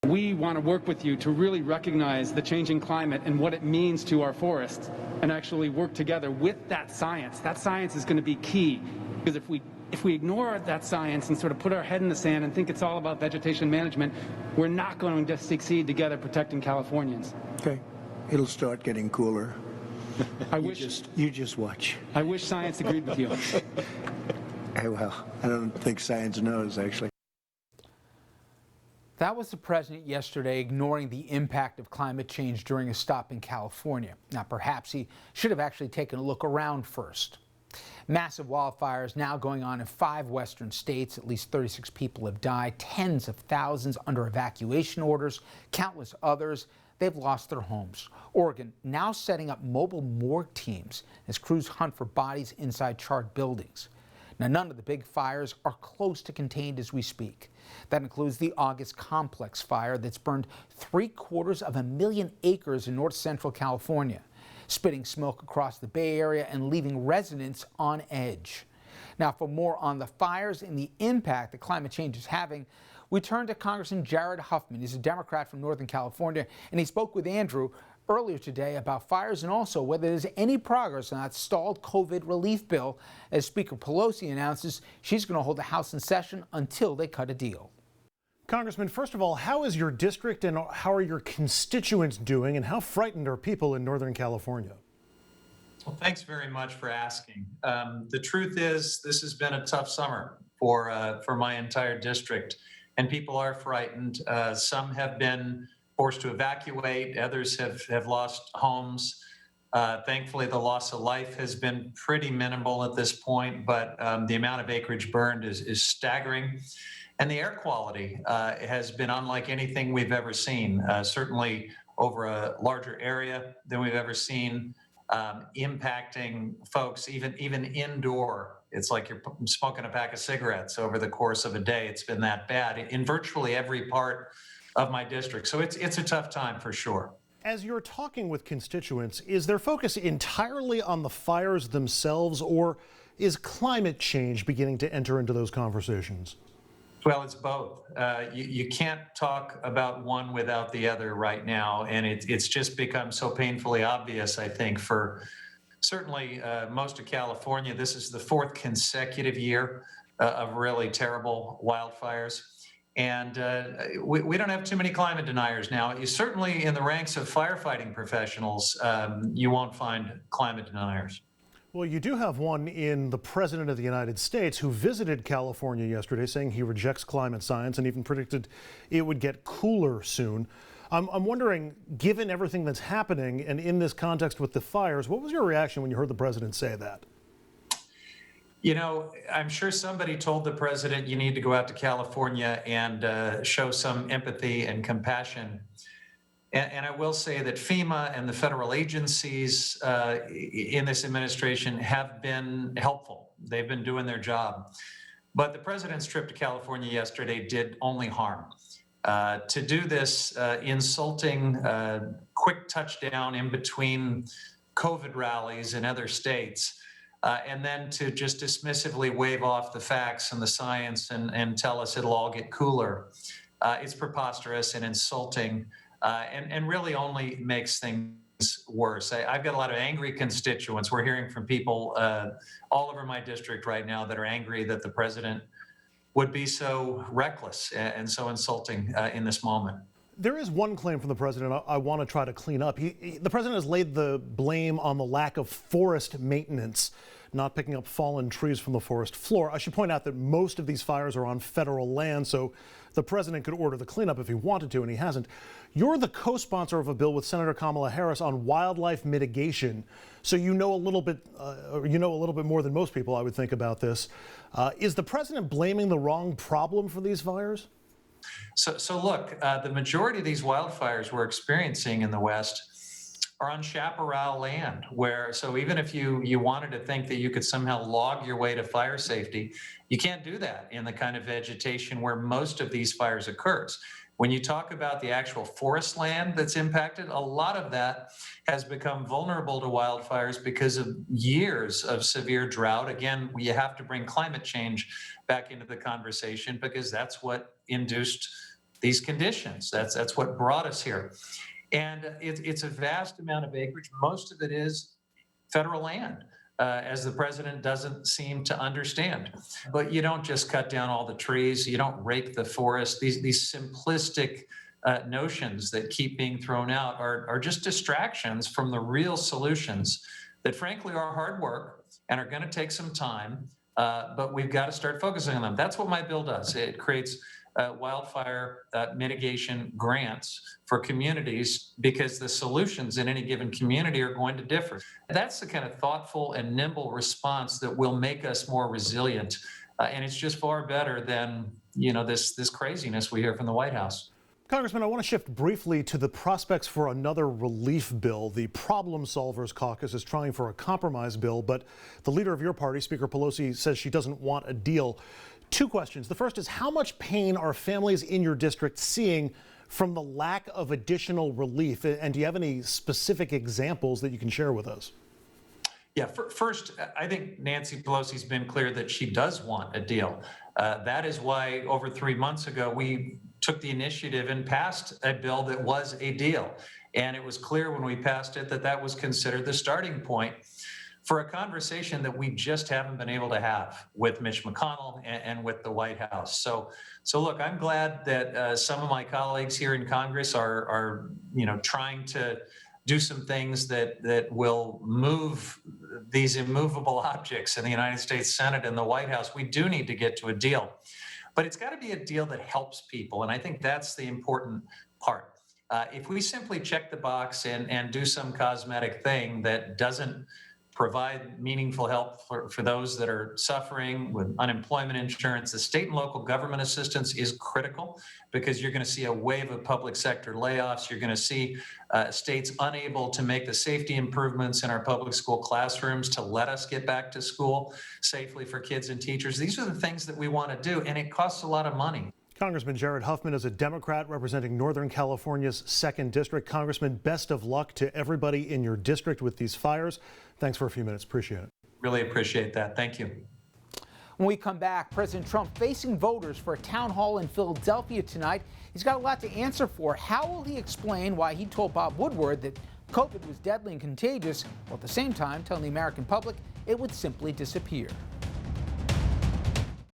We want to work with you to really recognize the changing climate and what it means to our forests and actually work together with that science. That science is going to be key, because if we ignore that science and sort of put our head in the sand and think it's all about vegetation management, we're not going to succeed together protecting Californians. Okay. It'll start getting cooler. You just watch. I wish science agreed with you. Well, I don't think science knows, actually. That was the president yesterday ignoring the impact of climate change during a stop in California. Now, perhaps he should have actually taken a look around first. Massive wildfires now going on in 5 western states. At least 36 people have died, tens of thousands under evacuation orders, countless others, they've lost their homes. Oregon now setting up mobile morgue teams as crews hunt for bodies inside charred buildings. Now, none of the big fires are close to contained as we speak. That includes the August complex fire that's burned 750,000 acres in north central California, spitting smoke across the Bay Area and leaving residents on edge. Now, for more on the fires and the impact that climate change is having, we turn to Congressman Jared Huffman. He's a Democrat from Northern California, and he spoke with Andrew earlier today about fires and also whether there's any progress on that stalled COVID relief bill, as Speaker Pelosi announces she's going to hold the House in session until they cut a deal. Congressman, first of all, how is your district and how are your constituents doing, and how frightened are people in Northern California? Well, thanks very much for asking. The truth is, this has been a tough summer for my entire district, and people are frightened. Some have been forced to evacuate, others have lost homes. Thankfully, the loss of life has been pretty minimal at this point, but the amount of acreage burned is staggering. And the air quality has been unlike anything we've ever seen, certainly over a larger area than we've ever seen, impacting folks even indoor. It's like you're smoking a pack of cigarettes over the course of a day. It's been that bad in virtually every part of my district. So it's a tough time for sure. As you're talking with constituents, is their focus entirely on the fires themselves, or is climate change beginning to enter into those conversations? Well, it's both. You can't talk about one without the other right now, and it's just become so painfully obvious, I think, for certainly most of California. This is the 4th consecutive year of really terrible wildfires. And we don't have too many climate deniers now. You certainly, in the ranks of firefighting professionals, you won't find climate deniers. Well, you do have one in the President of the United States, who visited California yesterday, saying he rejects climate science and even predicted it would get cooler soon. I'm wondering, given everything that's happening and in this context with the fires, what was your reaction when you heard the president say that? You know, I'm sure somebody told the president, you need to go out to California and show some empathy and compassion. And I will say that FEMA and the federal agencies in this administration have been helpful. They've been doing their job. But the president's trip to California yesterday did only harm. To do this insulting quick touchdown in between COVID rallies in other states, and then to just dismissively wave off the facts and the science and tell us it'll all get cooler. It's preposterous and insulting, and really only makes things worse. I've got a lot of angry constituents. We're hearing from people all over my district right now that are angry that the president would be so reckless and so insulting in this moment. There is one claim from the president I want to try to clean up. The president has laid the blame on the lack of forest maintenance, not picking up fallen trees from the forest floor. I should point out that most of these fires are on federal land, so the president could order the cleanup if he wanted to, and he hasn't. You're the co-sponsor of a bill with Senator Kamala Harris on wildlife mitigation, so you know a little bit more than most people, I would think, about this. Is the president blaming the wrong problem for these fires? So look, the majority of these wildfires we're experiencing in the West are on chaparral land, so even if you wanted to think that you could somehow log your way to fire safety, you can't do that in the kind of vegetation where most of these fires occurs. When you talk about the actual forest land that's impacted, a lot of that has become vulnerable to wildfires because of years of severe drought. Again, you have to bring climate change back into the conversation because that's what induced these conditions. That's what brought us here. And it's a vast amount of acreage. Most of it is federal land, as the president doesn't seem to understand. But you don't just cut down all the trees. You don't rake the forest. These simplistic notions that keep being thrown out are just distractions from the real solutions that, frankly, are hard work and are going to take some time. But we've got to start focusing on them. That's what my bill does. It creates wildfire mitigation grants for communities, because the solutions in any given community are going to differ. That's the kind of thoughtful and nimble response that will make us more resilient. And it's just far better than, this craziness we hear from the White House. Congressman, I want to shift briefly to the prospects for another relief bill. The Problem Solvers Caucus is trying for a compromise bill, but the leader of your party, Speaker Pelosi, says she doesn't want a deal. Two questions. The first is, how much pain are families in your district seeing from the lack of additional relief? And do you have any specific examples that you can share with us? Yeah, first, I think Nancy Pelosi's been clear that she does want a deal. That is why over 3 months ago, we took the initiative and passed a bill that was a deal. And it was clear when we passed it that that was considered the starting point for a conversation that we just haven't been able to have with Mitch McConnell and with the White House. So look, I'm glad that some of my colleagues here in Congress are trying to do some things that will move these immovable objects in the United States Senate and the White House. We do need to get to a deal, but it's got to be a deal that helps people. And I think that's the important part. If we simply check the box and do some cosmetic thing that doesn't provide meaningful help for those that are suffering with unemployment insurance, the state and local government assistance is critical, because you're going to see a wave of public sector layoffs. You're going to see states unable to make the safety improvements in our public school classrooms to let us get back to school safely for kids and teachers. These are the things that we want to do, and it costs a lot of money. Congressman Jared Huffman is a Democrat representing Northern California's 2nd District. Congressman, best of luck to everybody in your district with these fires. Thanks for a few minutes. Appreciate it. Really appreciate that. Thank you. When we come back, President Trump facing voters for a town hall in Philadelphia tonight. He's got a lot to answer for. How will he explain why he told Bob Woodward that COVID was deadly and contagious, while at the same time telling the American public it would simply disappear?